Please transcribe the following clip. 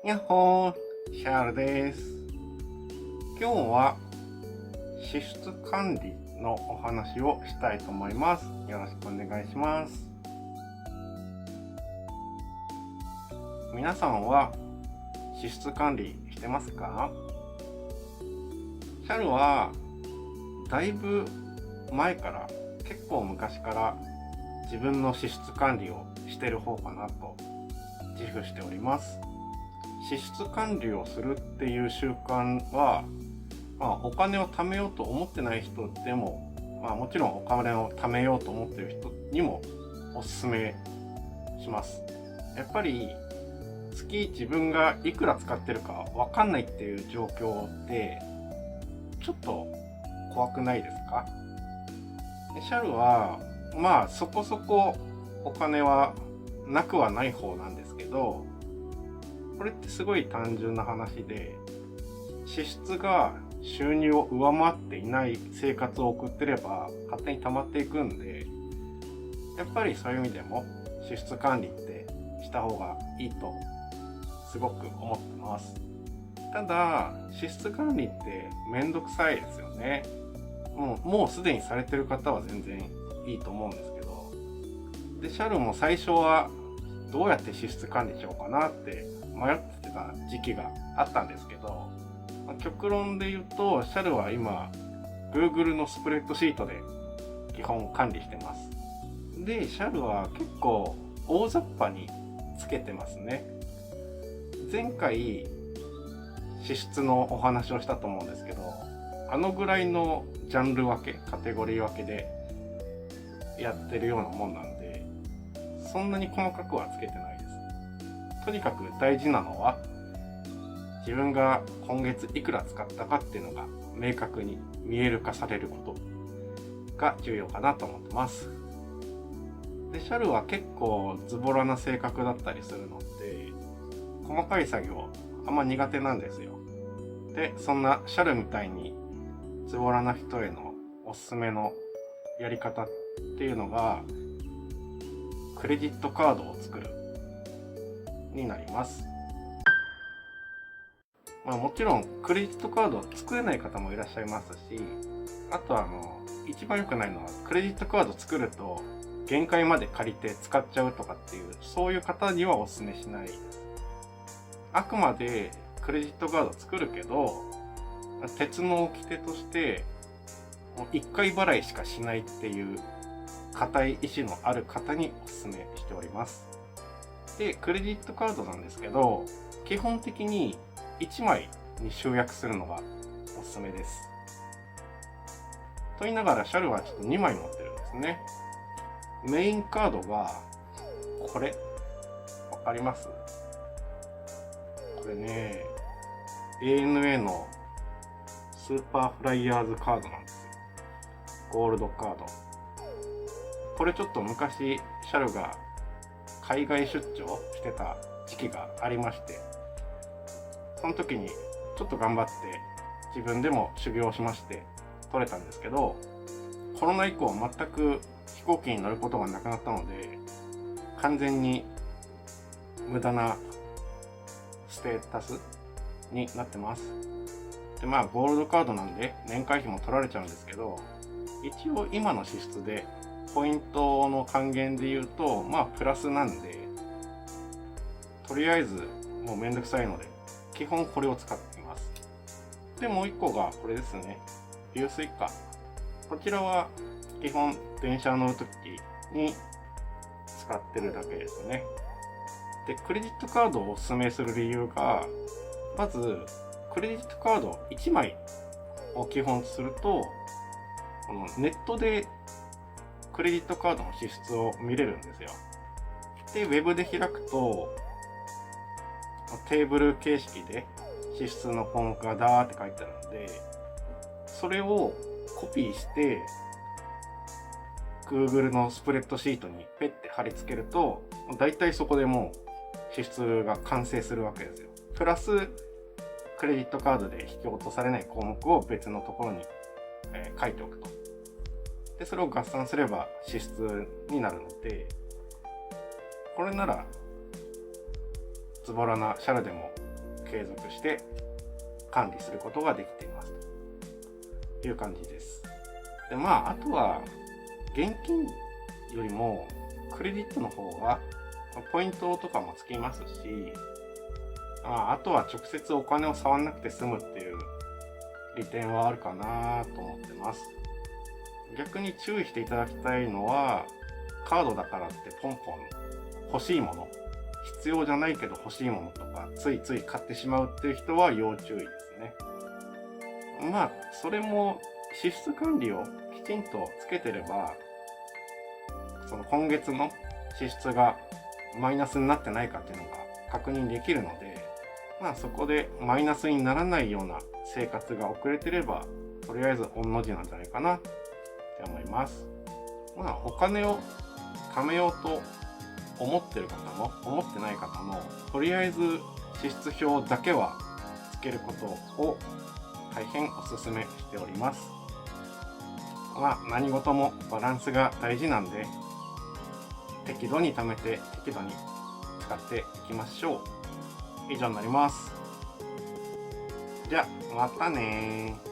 やっほー、シャールです。今日は支出管理のお話をしたいと思います。よろしくお願いします。皆さんは支出管理してますか？シャルはだいぶ前から、結構昔から自分の支出管理をしてる方かなと自負しております。支出管理をするっていう習慣は、お金を貯めようと思ってない人でも、もちろんお金を貯めようと思ってる人にもおすすめします。やっぱり月自分がいくら使ってるかわかんないっていう状況ってちょっと怖くないですか？シャルはそこそこお金はなくはない方なんですけど、これってすごい単純な話で、支出が収入を上回っていない生活を送ってれば勝手に溜まっていくんで、やっぱりそういう意味でも支出管理ってした方がいいとすごく思ってます。ただ支出管理ってめんどくさいですよね。もうすでにされてる方は全然いいと思うんですけど、でシャルも最初はどうやって支出管理しようかなって迷ってた時期があったんですけど、極論で言うとシャルは今 Google のスプレッドシートで基本管理してます。でシャルは結構大雑把につけてますね。前回支出のお話をしたと思うんですけど、あのぐらいのジャンル分け、カテゴリー分けでやってるようなもんなんで、そんなに細かくはつけてないです。とにかく大事なのは自分が今月いくら使ったかっていうのが明確に見える化されることが重要かなと思ってます。でシャルは結構ズボラな性格だったりするので、細かい作業あんま苦手なんですよ。でそんなシャルみたいにズボラな人へのおすすめのやり方っていうのが、クレジットカードを作るになります。もちろんクレジットカードを作れない方もいらっしゃいますし、あと一番良くないのはクレジットカード作ると限界まで借りて使っちゃうとかっていう、そういう方にはお勧めしないです。あくまでクレジットカード作るけど、鉄の掟として1回払いしかしないっていう固い意志のある方にお勧めしております。でクレジットカードなんですけど、基本的に1枚に集約するのがおすすめです。と言いながらシャルはちょっと2枚持ってるんですね。メインカードがこれ、わかります？これね、ANA のスーパーフライヤーズカードなんですよ。ゴールドカード。これちょっと昔シャルが海外出張してた時期がありまして、その時にちょっと頑張って自分でも修行しまして取れたんですけど、コロナ以降全く飛行機に乗ることがなくなったので、完全に無駄なステータスになってます。でゴールドカードなんで年会費も取られちゃうんですけど、一応今の支出でポイントの還元で言うとプラスなんで、とりあえずもうめんどくさいので基本これを使っています。でもう一個がこれですね、ビュースイカ。こちらは基本電車乗るときに使ってるだけですね。でクレジットカードをおすすめする理由が、まずクレジットカード1枚を基本とすると、このネットでクレジットカードの支出を見れるんですよ。でウェブで開くとテーブル形式で支出の項目がダーって書いてあるので、それをコピーして Google のスプレッドシートにペッて貼り付けると、だいたいそこでもう支出が完成するわけですよ。プラスクレジットカードで引き落とされない項目を別のところに書いておくと。でそれを合算すれば支出になるので、これならズボラなシャルでも継続して管理することができていますという感じです。で、あとは現金よりもクレジットの方がポイントとかもつきますし、あとは直接お金を触らなくて済むっていう利点はあるかなと思ってます。逆に注意していただきたいのは、カードだからってポンポン欲しいもの、必要じゃないけど欲しいものとかついつい買ってしまうっていう人は要注意ですね。それも支出管理をきちんとつけてれば、その今月の支出がマイナスになってないかっていうのが確認できるので、そこでマイナスにならないような生活が送れてれば、とりあえず御の字なんじゃないかなって思います。お金を貯めようと思ってる方も思ってない方も、とりあえず支出表だけはつけることを大変お勧めしております。何事もバランスが大事なんで、適度に貯めて適度に使っていきましょう。以上になります。じゃあまたねー。